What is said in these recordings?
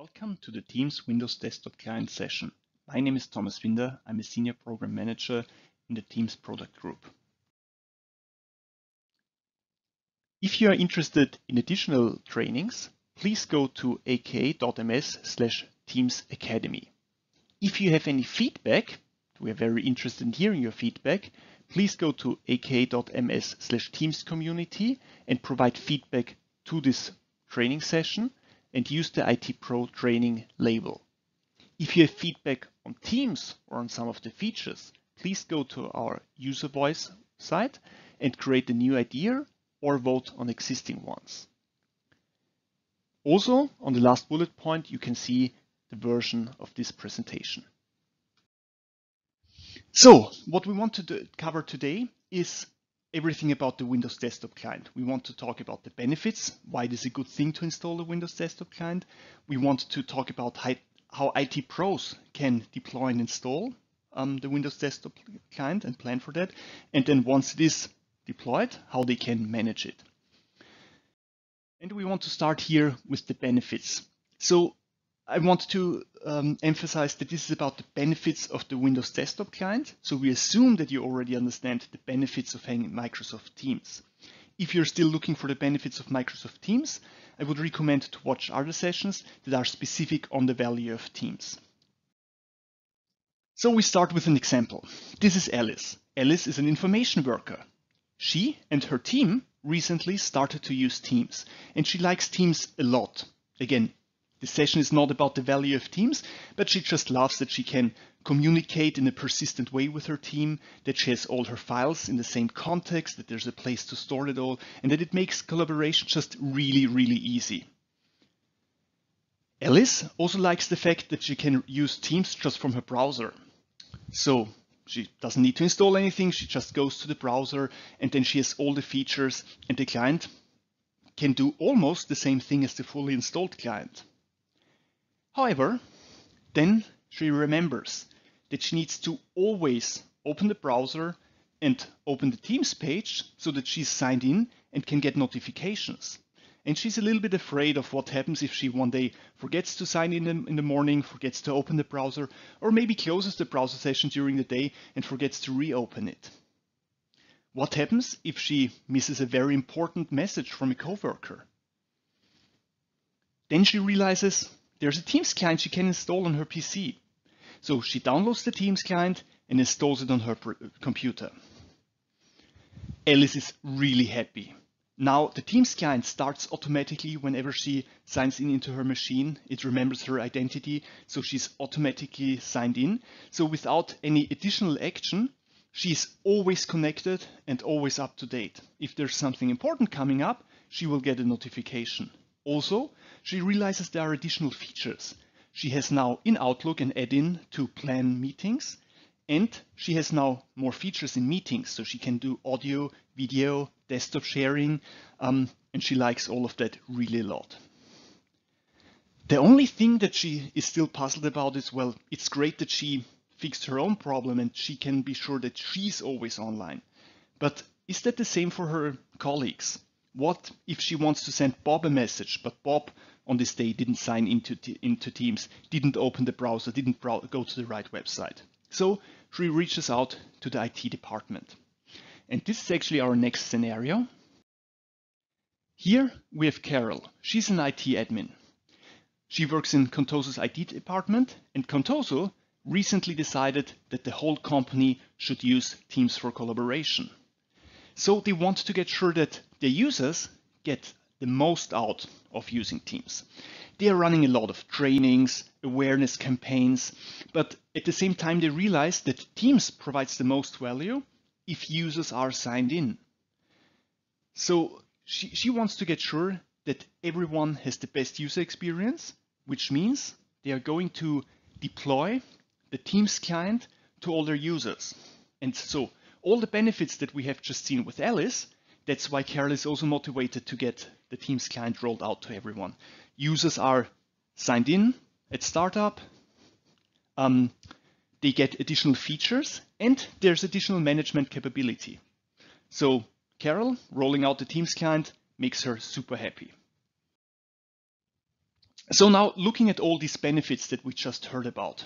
Welcome to the Teams Windows Desktop Client session. My name is Thomas Winder. I'm a Senior Program Manager in the Teams product group. If you are interested in additional trainings, please go to aka.ms/Teams Academy. If you have any feedback, we are very interested in hearing your feedback, please go to aka.ms/Teams Community and provide feedback to this training session and use the IT Pro training label. If you have feedback on Teams or on some of the features, please go to our user voice site and create a new idea or vote on existing ones. Also, on the last bullet point, you can see the version of this presentation. So, what we want to cover today is everything about the Windows Desktop Client. We want to talk about the benefits, why it is a good thing to install a Windows Desktop Client. We want to talk about how IT pros can deploy and install the Windows Desktop Client and plan for that. And then once it is deployed, how they can manage it. And we want to start here with the benefits. So I want to emphasize that this is about the benefits of the Windows Desktop Client. So we assume that you already understand the benefits of having Microsoft Teams. If you're still looking for the benefits of Microsoft Teams, I would recommend to watch other sessions that are specific on the value of Teams. So we start with an example. This is Alice. Alice is an information worker. She and her team recently started to use Teams, and she likes Teams a lot. Again, the session is not about the value of Teams, but she just loves that she can communicate in a persistent way with her team, that she has all her files in the same context, that there's a place to store it all, and that it makes collaboration just really, really easy. Alice also likes the fact that she can use Teams just from her browser. So she doesn't need to install anything, she just goes to the browser, and then she has all the features, and the client can do almost the same thing as the fully installed client. However, then she remembers that she needs to always open the browser and open the Teams page so that she's signed in and can get notifications. And she's a little bit afraid of what happens if she one day forgets to sign in the morning, forgets to open the browser, or maybe closes the browser session during the day and forgets to reopen it. What happens if she misses a very important message from a coworker? Then she realizes there's a Teams client she can install on her PC. So she downloads the Teams client and installs it on her computer. Alice is really happy. Now the Teams client starts automatically whenever she signs in into her machine. It remembers her identity, so she's automatically signed in. So without any additional action, she's always connected and always up to date. If there's something important coming up, she will get a notification. Also, she realizes there are additional features. She has now in Outlook an add-in to plan meetings, and she has now more features in meetings, so she can do audio, video, desktop sharing, and she likes all of that really a lot. The only thing that she is still puzzled about is, well, it's great that she fixed her own problem and she can be sure that she's always online. But is that the same for her colleagues? What if she wants to send Bob a message, but Bob on this day didn't sign into Teams, didn't open the browser, didn't go to the right website? So she reaches out to the IT department. And this is actually our next scenario. Here we have Carol. She's an IT admin. She works in Contoso's IT department, and Contoso recently decided that the whole company should use Teams for collaboration. So they want to get sure that their users get the most out of using Teams. They are running a lot of trainings, awareness campaigns, but at the same time they realize that Teams provides the most value if users are signed in. So she wants to get sure that everyone has the best user experience, which means they are going to deploy the Teams client to all their users. And so all the benefits that we have just seen with Alice, that's why Carol is also motivated to get the Teams client rolled out to everyone. Users are signed in at startup, they get additional features, and there's additional management capability. So Carol rolling out the Teams client makes her super happy. So now looking at all these benefits that we just heard about,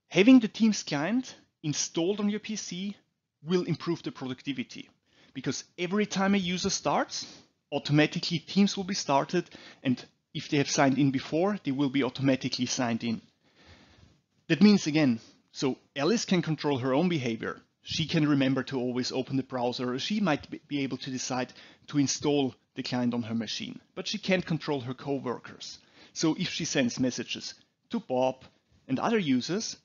having the Teams client installed on your PC will improve the productivity, because every time a user starts, automatically Teams will be started, and if they have signed in before, they will be automatically signed in. That means, again, so Alice can control her own behavior. She can remember to always open the browser, or she might be able to decide to install the client on her machine, but she can't control her coworkers. So if she sends messages to Bob and other users,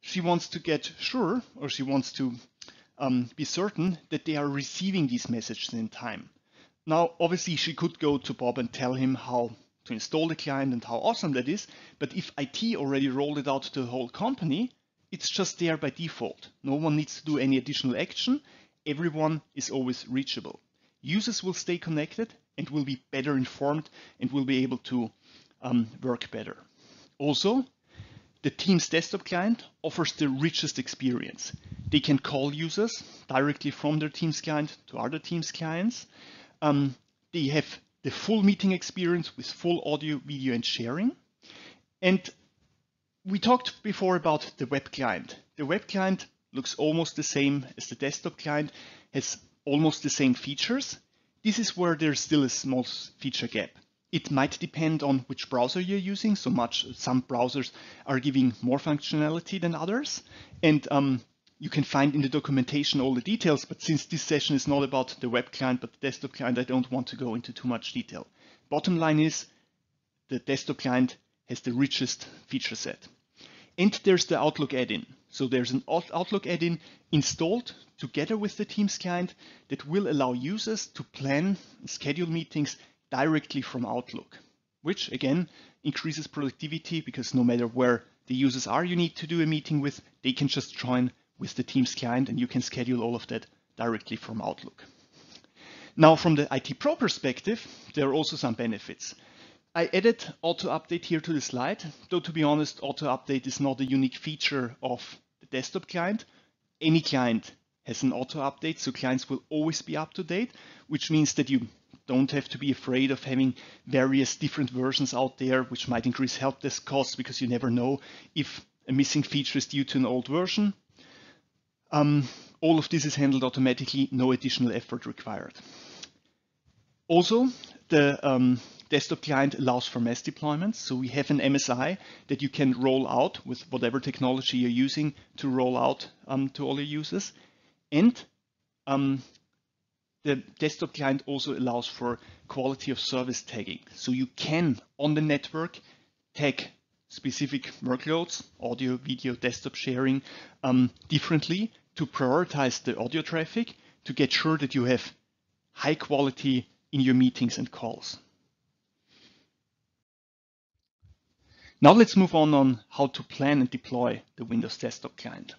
she wants to get sure, or she wants to be certain that they are receiving these messages in time. Now, obviously, she could go to Bob and tell him how to install the client and how awesome that is, but if IT already rolled it out to the whole company, it's just there by default. No one needs to do any additional action. Everyone is always reachable. Users will stay connected and will be better informed and will be able to work better. Also, the Teams desktop client offers the richest experience. They can call users directly from their Teams client to other Teams clients. They have the full meeting experience with full audio, video, and sharing. And we talked before about the web client. The web client looks almost the same as the desktop client, has almost the same features. This is where there's still a small feature gap. It might depend on which browser you're using. Some browsers are giving more functionality than others. And you can find in the documentation all the details, but since this session is not about the web client, but the desktop client, I don't want to go into too much detail. Bottom line is the desktop client has the richest feature set. And there's the Outlook add-in. So there's an Outlook add-in installed together with the Teams client that will allow users to plan and schedule meetings directly from Outlook, which again increases productivity because no matter where the users are you need to do a meeting with, they can just join with the Teams client and you can schedule all of that directly from Outlook. Now from the IT Pro perspective, there are also some benefits. I added auto update here to the slide, though to be honest, auto update is not a unique feature of the desktop client. Any client has an auto update, so clients will always be up to date, which means that you don't have to be afraid of having various different versions out there, which might increase help desk costs because you never know if a missing feature is due to an old version. All of this is handled automatically, no additional effort required. Also, the desktop client allows for mass deployments. So we have an MSI that you can roll out with whatever technology you're using to roll out to all your users. And the desktop client also allows for quality of service tagging. So you can, on the network, tag specific workloads, audio, video, desktop sharing, differently to prioritize the audio traffic to get sure that you have high quality in your meetings and calls. Now let's move on how to plan and deploy the Windows desktop client.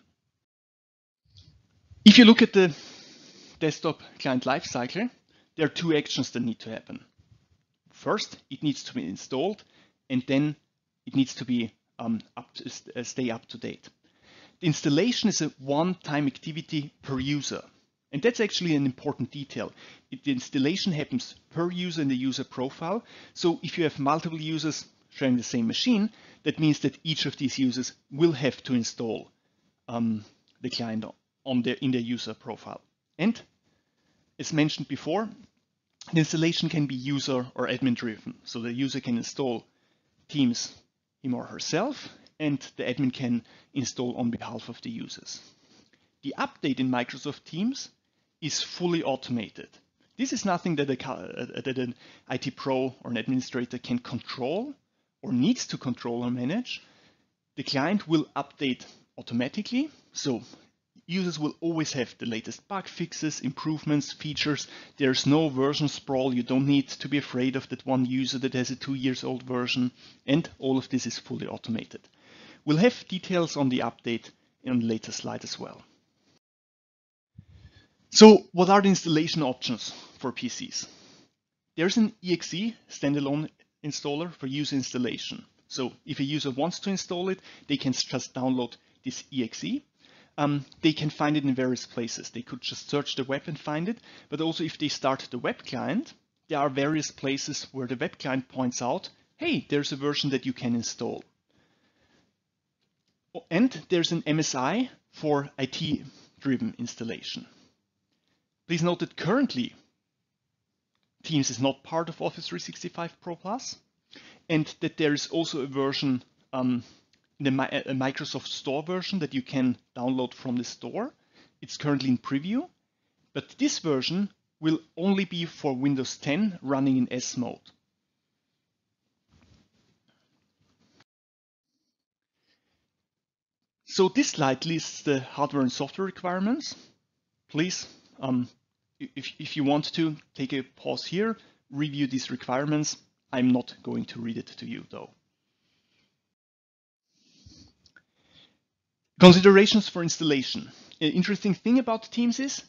If you look at the desktop client lifecycle, there are two actions that need to happen. First, it needs to be installed, and then it needs to be stay up to date. The installation is a one-time activity per user. And that's actually an important detail. The installation happens per user in the user profile. So if you have multiple users sharing the same machine, that means that each of these users will have to install the client in their user profile. And as mentioned before, the installation can be user or admin driven. So the user can install Teams him or herself, and the admin can install on behalf of the users. The update in Microsoft Teams is fully automated. This is nothing that an IT pro or an administrator can control or needs to control or manage. The client will update automatically, so users will always have the latest bug fixes, improvements, features. There's no version sprawl. You don't need to be afraid of that one user that has a 2-year-old version, and all of this is fully automated. We'll have details on the update in a later slide as well. So what are the installation options for PCs? There's an exe standalone installer for user installation. So if a user wants to install it, they can just download this exe. They can find it in various places. They could just search the web and find it, but also if they start the web client, there are various places where the web client points out hey, there's a version that you can install. And there's an MSI for IT-driven installation. Please note that currently Teams is not part of Office 365 Pro Plus, and that there is also a version, a Microsoft Store version that you can download from the store. It's currently in preview, but this version will only be for Windows 10 running in S mode. So this slide lists the hardware and software requirements. Please, if you want to, take a pause here, review these requirements. I'm not going to read it to you though. Considerations for installation. An interesting thing about Teams is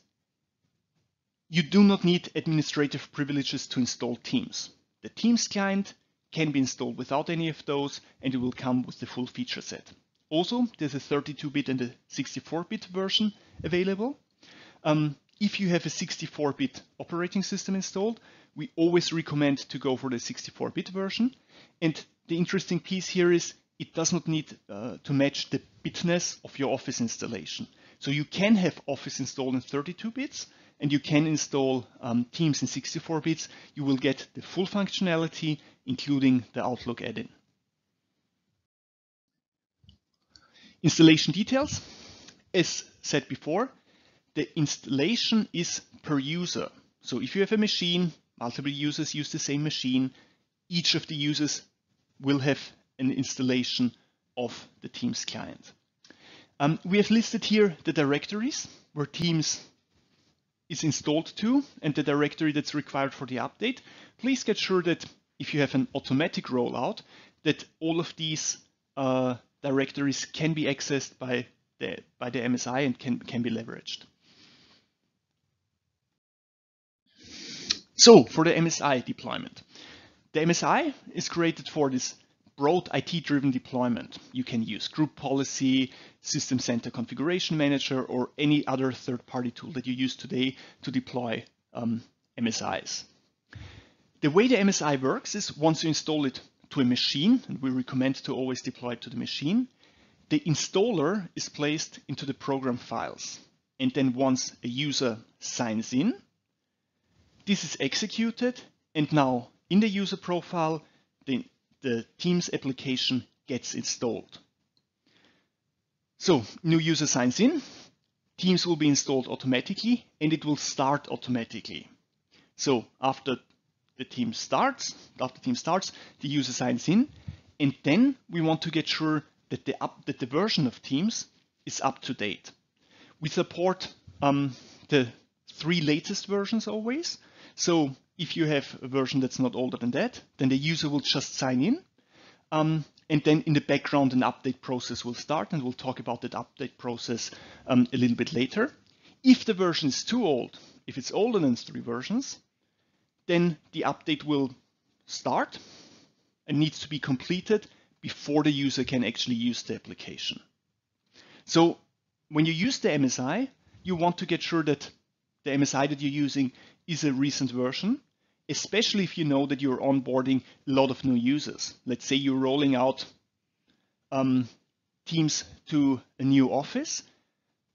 you do not need administrative privileges to install Teams. The Teams client can be installed without any of those, and it will come with the full feature set. Also, there's a 32-bit and a 64-bit version available. If you have a 64-bit operating system installed, we always recommend to go for the 64-bit version. And the interesting piece here is it does not need to match the bitness of your Office installation. So you can have Office installed in 32 bits, and you can install Teams in 64 bits. You will get the full functionality, including the Outlook add-in. Installation details. As said before, the installation is per user. So if you have a machine, multiple users use the same machine, each of the users will have an installation of the Teams client. We have listed here the directories where Teams is installed to and the directory that's required for the update. Please get sure that if you have an automatic rollout, that all of these directories can be accessed by the MSI and can be leveraged. So for the MSI deployment, the MSI is created for this broad IT-driven deployment. You can use Group Policy, System Center Configuration Manager, or any other third-party tool that you use today to deploy MSIs. The way the MSI works is once you install it to a machine, and we recommend to always deploy it to the machine, the installer is placed into the program files. And then once a user signs in, this is executed, and now in the user profile, the Teams application gets installed. So new user signs in, Teams will be installed automatically, and it will start automatically. So after Teams starts, the user signs in, and then we want to get sure that the version of Teams is up to date. We support the 3 latest versions always. So if you have a version that's not older than that, then the user will just sign in. And then in the background, an update process will start, and we'll talk about that update process a little bit later. If the version is too old, if it's older than 3 versions, then the update will start and needs to be completed before the user can actually use the application. So when you use the MSI, you want to get sure that the MSI that you're using is a recent version, especially if you know that you're onboarding a lot of new users. Let's say you're rolling out Teams to a new office.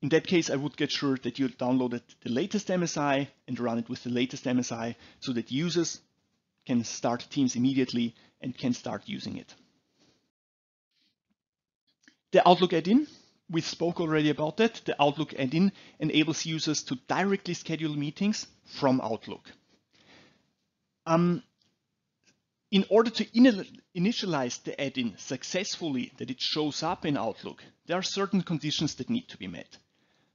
In that case, I would get sure that you downloaded the latest MSI and run it with the latest MSI so that users can start Teams immediately and can start using it. The Outlook add-in, we spoke already about that. The Outlook add-in enables users to directly schedule meetings from Outlook. In order to initialize the add-in successfully, that it shows up in Outlook, there are certain conditions that need to be met.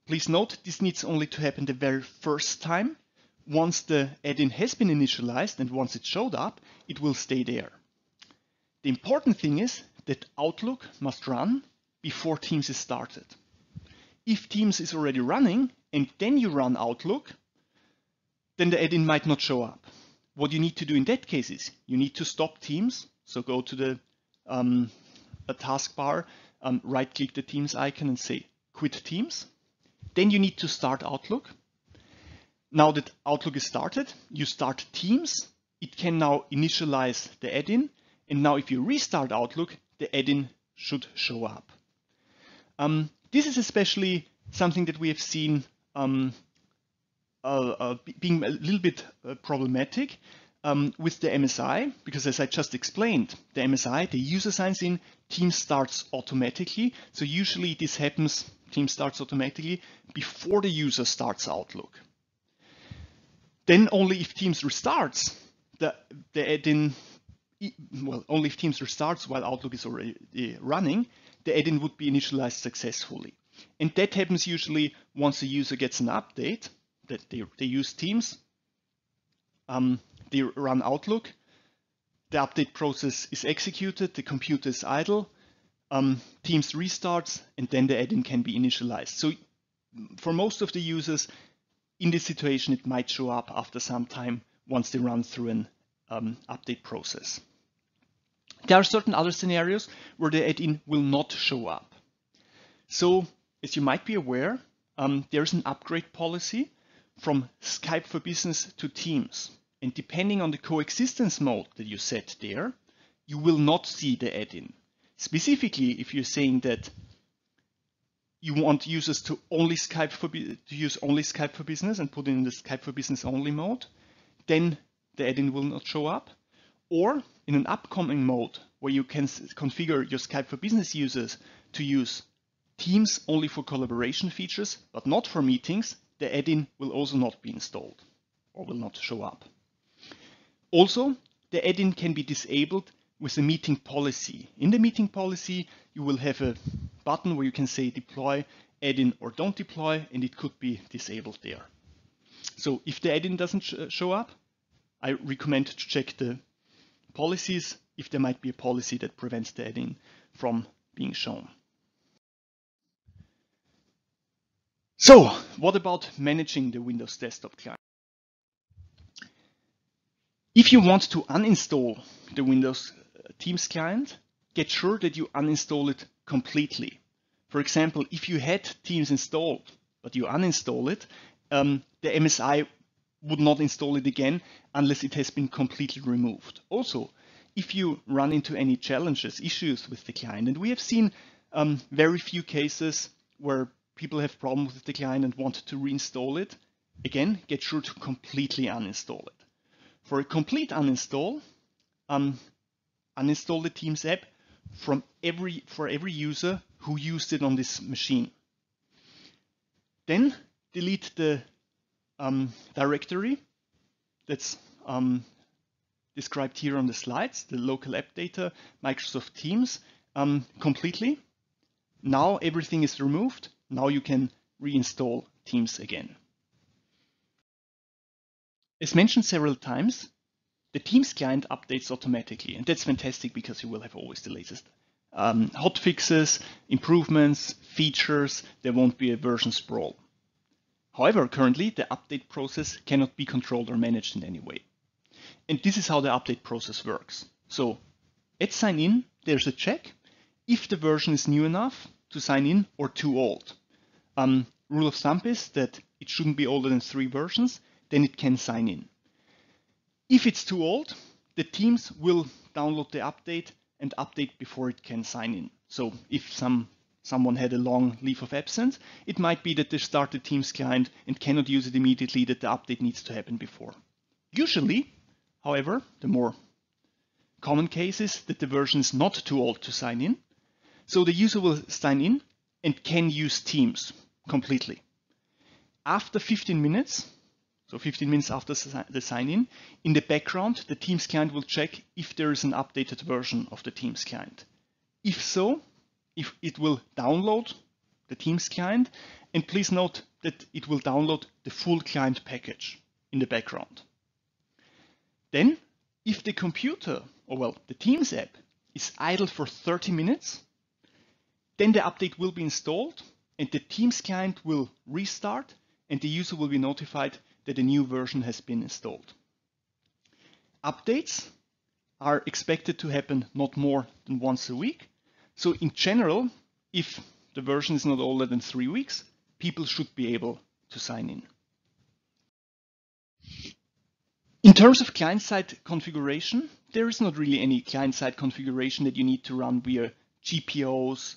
Please note, this needs only to happen the very first time. Once the add-in has been initialized and once it showed up, it will stay there. The important thing is that Outlook must run before Teams is started. If Teams is already running and then you run Outlook, then the add-in might not show up. What you need to do in that case is you need to stop Teams. So go to the taskbar, right-click the Teams icon and say Quit Teams. Then you need to start Outlook. Now that Outlook is started, you start Teams. It can now initialize the add-in, And now if you restart Outlook, the add-in should show up. This is especially something that we have seen being a little bit problematic with the MSI, because as I just explained, the MSI, the user signs in, Teams starts automatically. So usually this happens, Teams starts automatically before the user starts Outlook. Then only if Teams restarts, the add-in, well, only if Teams restarts while Outlook is already running, the add-in would be initialized successfully. And that happens usually once the user gets an update that they use Teams, they run Outlook, the update process is executed, the computer is idle, Teams restarts, and then the add-in can be initialized. So for most of the users in this situation, it might show up after some time once they run through an update process. There are certain other scenarios where the add-in will not show up. So as you might be aware, there's an upgrade policy from Skype for Business to Teams. And depending on the coexistence mode that you set there, you will not see the add-in. Specifically, if you're saying that you want users to use only Skype for Business and put in the Skype for Business only mode, then the add-in will not show up. Or in an upcoming mode where you can configure your Skype for Business users to use Teams only for collaboration features, but not for meetings, the add-in will also not be installed or will not show up. Also, the add-in can be disabled with a meeting policy. In the meeting policy, you will have a button where you can say deploy, add-in, or don't deploy, and it could be disabled there. So if the add-in doesn't show up, I recommend to check the policies if there might be a policy that prevents the add-in from being shown. So what about managing the Windows Desktop client? If you want to uninstall the Windows Teams client, get sure that you uninstall it completely. For example, if you had Teams installed, but you uninstall it, the MSI would not install it again unless it has been completely removed. Also, if you run into any challenges, issues with the client, and we have seen very few cases where people have problems with the client and want to reinstall it, again, get sure to completely uninstall it. For a complete uninstall, uninstall the Teams app for every user who used it on this machine. Then delete the directory that's described here on the slides, the local app data, Microsoft Teams, completely. Now everything is removed. Now you can reinstall Teams again. As mentioned several times, the Teams client updates automatically, and that's fantastic because you will have always the latest hotfixes, improvements, features. There won't be a version sprawl. However, currently the update process cannot be controlled or managed in any way. And this is how the update process works. So at sign in, there's a check if the version is new enough to sign in or too old. Rule of thumb is that it shouldn't be older than 3 versions, then it can sign in. If it's too old, the Teams will download the update and update before it can sign in. So if someone had a long leave of absence, it might be that they start the Teams client and cannot use it immediately, that the update needs to happen before. Usually, however, the more common case is that the version is not too old to sign in. So the user will sign in and can use Teams completely. After 15 minutes, so 15 minutes after the sign-in, in the background, the Teams client will check if there is an updated version of the Teams client. If so, if it will download the Teams client, and please note that it will download the full client package in the background. Then, if the computer, or well, the Teams app is idle for 30 minutes, then the update will be installed and the Teams client will restart and the user will be notified that a new version has been installed. Updates are expected to happen not more than once a week. So in general, if the version is not older than 3 weeks, people should be able to sign in. In terms of client-side configuration, there is not really any client-side configuration that you need to run via GPOs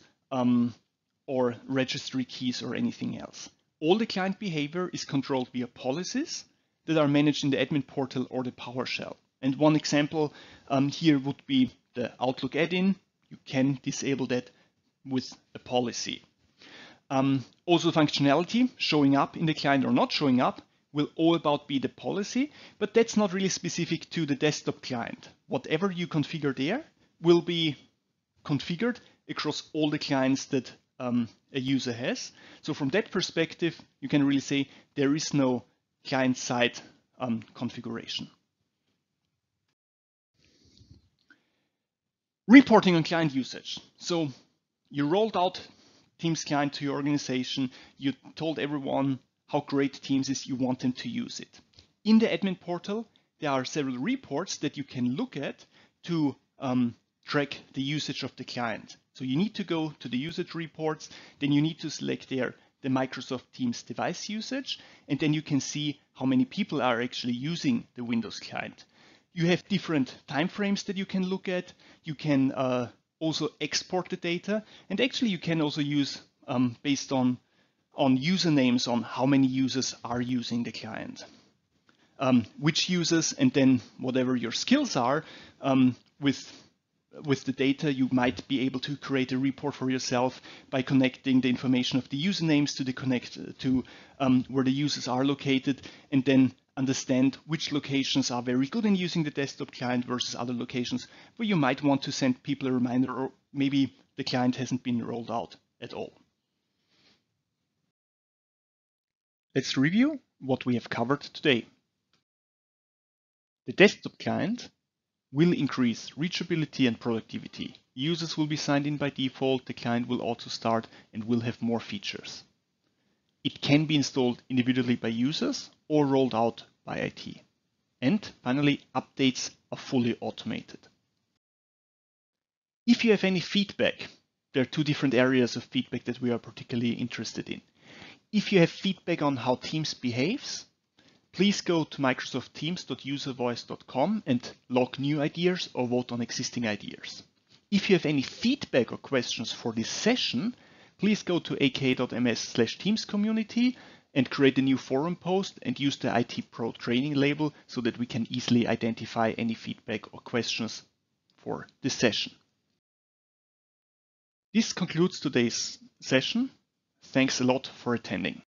or registry keys or anything else. All the client behavior is controlled via policies that are managed in the admin portal or the PowerShell. And one example here would be the Outlook add-in. You can disable that with a policy. Also functionality, showing up in the client or not showing up, will all about be the policy, but that's not really specific to the desktop client. Whatever you configure there will be configured across all the clients that a user has. So from that perspective, you can really say there is no client-side configuration. Reporting on client usage. So you rolled out Teams client to your organization. You told everyone how great Teams is, you want them to use it. In the admin portal, there are several reports that you can look at to track the usage of the client. So you need to go to the usage reports, then you need to select there the Microsoft Teams device usage, and then you can see how many people are actually using the Windows client. You have different timeframes that you can look at. You can also export the data, and actually you can also use based on usernames on how many users are using the client. Which users, and then whatever your skills are, with the data, you might be able to create a report for yourself by connecting the information of the usernames to where the users are located, and then understand which locations are very good in using the desktop client versus other locations where you might want to send people a reminder, or maybe the client hasn't been rolled out at all. Let's review what we have covered today. The desktop client will increase reachability and productivity. Users will be signed in by default, the client will auto start and will have more features. It can be installed individually by users or rolled out by IT. And finally, updates are fully automated. If you have any feedback, there are two different areas of feedback that we are particularly interested in. If you have feedback on how Teams behaves, please go to microsoftteams.uservoice.com and log new ideas or vote on existing ideas. If you have any feedback or questions for this session, please go to aka.ms/teamscommunity and create a new forum post and use the IT Pro training label so that we can easily identify any feedback or questions for this session. This concludes today's session. Thanks a lot for attending.